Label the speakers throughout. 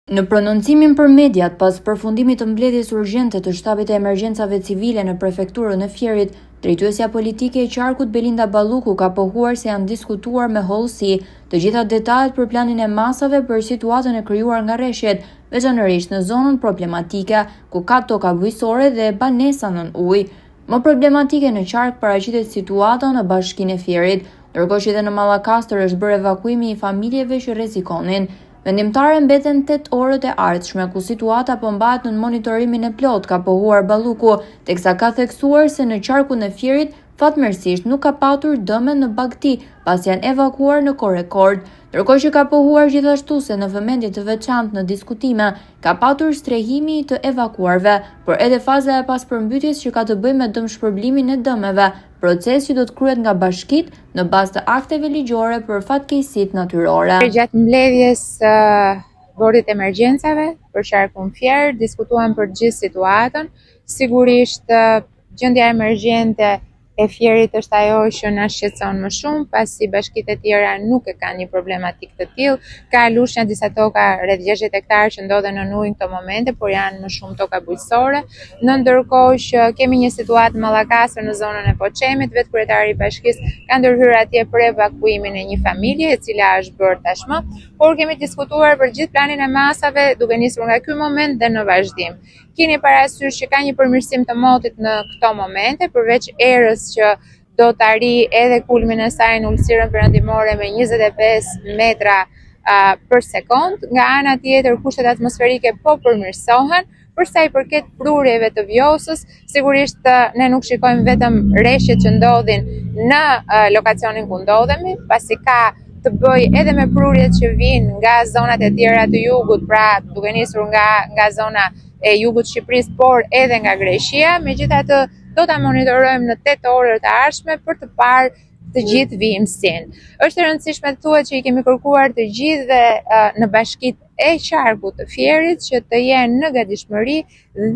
Speaker 1: Në prononcimin për mediat pas përfundimit të mbledhjes urgjente të shtabit të emergjencave civile në prefekturën e Fierit, drejtuesja politike e qarkut Belinda Balluku ka pohuar se janë diskutuar me hollësi të gjitha detajet për planin e masave për situatën e krijuar nga rreshjet, veçanërisht në zonën problematike ku ka toka bujqësore dhe banesa nën ujë. Më problematike në qark paraqitet situata në bashkinë e Fierit, ndërkohë që edhe në Mallakastër është bërë evakuimi i familjeve që rrezikonin. Vendimtare mbeten 8 orët e ardhshme ku situata po mbahet në monitorimin e plot, ka pohuar Balluku, teksa ka theksuar se në qarkun e Fierit fatmirësisht nuk ka patur dëme në bagti pas janë evakuar në kohë rekord, ndërkohë që ka pohuar gjithashtu se në vëmendje të veçantë në diskutime ka patur strehimi të evakuarve, por edhe faza e paspërmbytjes që ka të bëjë me dëmshpërblimin e dëmeve, proces që do të kryhet nga bashkitë në bazë të akteve ligjore për fatkeqësitë natyrore.
Speaker 2: Gjatë mbledhjes bordit emergjencave për qarkun Fier, diskutuan për gjithë situatën. Sigurisht gjendja emergjente e Fierit është ajo që na shqetëson më shumë, pasi bashkitë e tjera nuk e kanë një problematik të tillë. Ka lushnja disa toka rreth 60 hektarë që ndodhen në ujë në këto momente, por janë më shumë toka bujqësore. Në ndërkohë që kemi një situatë Mallakastër në zonën e Poçemit, vetë kryetari i bashkisë ka ndërhyrë atje për evakuimin e një familje e cila është bërë tashmë, por kemi diskutuar për gjithë planin e masave duke nisur nga ky moment dhe në vazhdim. Keni parasysh që ka një përmirësim të motit në këto momente, përveç erës që do të arrijë edhe kulmin e saj në ulësirën perëndimore me 25 metra për sekond. Nga ana tjetër, kushtet atmosferike po përmirësohen. Për sa i përket prurjeve të vjosës, sigurisht ne nuk shikojmë vetëm rreshjet që ndodhin në lokacionin ku ndodhemi, pasi ka të bëj edhe me prurjet që vijnë nga zonat e tjera të jugut, pra duke nisur nga zona e jugut të Shqipërisë, por edhe nga Greqia. Megjithatë, do ta monitorojmë në 8 orët e ardhshme për të parë të gjithë vijimsinë. Është e rëndësishme të thuhet që i kemi kërkuar të gjithë në bashkitë e qarkut të Fierit që të jenë në gatishmëri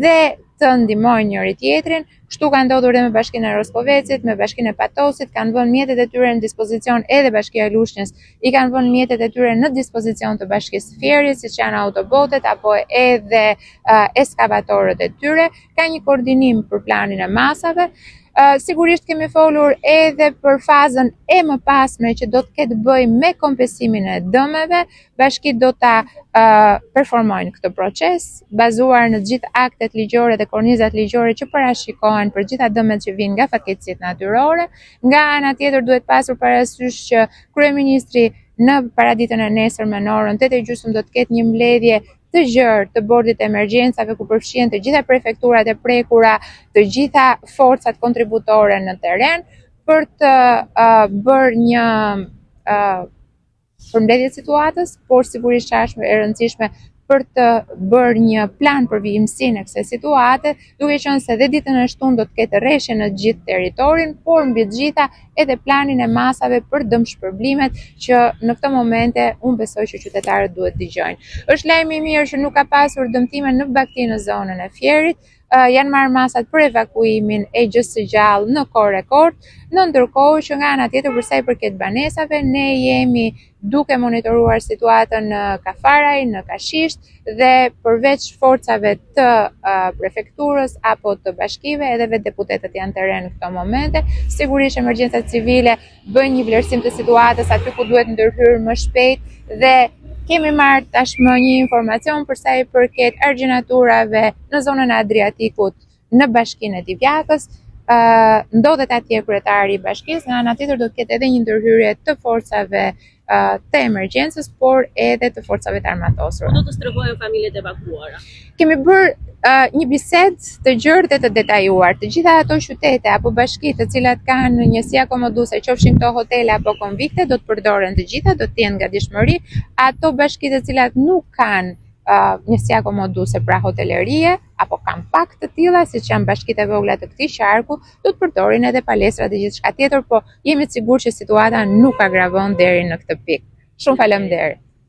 Speaker 2: dhe të ndihmojnë njëri tjetrin. Kështu ka ndodhur edhe me bashkinë e Roskovecit, me bashkinë e Patosit, kanë vënë mjetet e tyre në dispozicion edhe bashkia e Lushnjës, i kanë vënë mjetet e tyre në dispozicion të bashkisë Fierit, siç janë autobotet apo edhe eskavatorët e tyre. Ka një koordinim për planin e masave. Sigurisht kemi folur edhe për fazën e mëpasme që do të ketë bëj me kompensimin e dëmeve. Bashkitë do ta performojnë këtë proces, bazuar në gjithë aktet ligjore dhe kornizat ligjore që parashikohen për gjitha dëmet që vijnë nga fatkeqësitë natyrore. Nga ana tjetër duhet pasur parasysh që kryeministri në paraditën e nesërme në orën 8:30 do të ketë një mbledhje të gjerë të bordit e emergjencave ku përfshihen të gjitha prefekturat e prekura, të gjitha forcat kontributore në terren për të bërë një përmbledhje të situatës, por sigurisht që është e rëndësishme për të bërë një plan për vijimsinë e kësaj situate, duke qenë se dhe ditën e shtunë do të ketë rreshje në gjithë territorin, por mbi të gjitha edhe planin e masave për dëmshpërblimet që në këto momente unë besoj që qytetarët duhet dëgjojnë. Është lajm i mirë që nuk ka pasur dëmtime në bagti në zonën e Fierit. Janë marrë masat për evakuimin e gjës së gjallë në kohë rekord, në ndërkohë që nga ana tjetër për sa i përket banesave, ne jemi duke monitoruar situatën në Kafaraj, në Kashisht dhe përveç forcave të prefekturës apo të bashkive, edhe vetë deputetët janë terren në këto momente. Sigurisht emergjencat civile bëjnë një vlerësim të situatës aty ku duhet ndërhyrë më shpejt dhe kemi marrë tashmë një informacion për sa i përket argjenaturave në zonën e Adriatikut në bashkinë e Divjakës. Ndodhet atje kryetari i bashkisë, nga ana tjetër do të ketë edhe një ndërhyrje të forcave të emergjencës, por edhe të forcave të armatosura.
Speaker 3: Do të stregojnë familjet evakuara?
Speaker 2: Kemi bërë një bisedë të gjerë dhe të detajuar. Të gjitha ato qytete apo bashkitë të cilat kanë njësi akomoduese, qofshin këto hotele apo konvikte, do të përdoren të gjitha, do të jenë gatishmëri. Ato bashkitë të cilat nuk kanë njësi akomoduese, pra hotelerie apo kanë pak të tilla, siç janë bashkitë e vogla të këtij qarku, do të përdorin edhe palestra dhe gjithçka tjetër, po jemi të sigurt që situata nuk agravon deri në këtë pikë. Shumë faleminderit.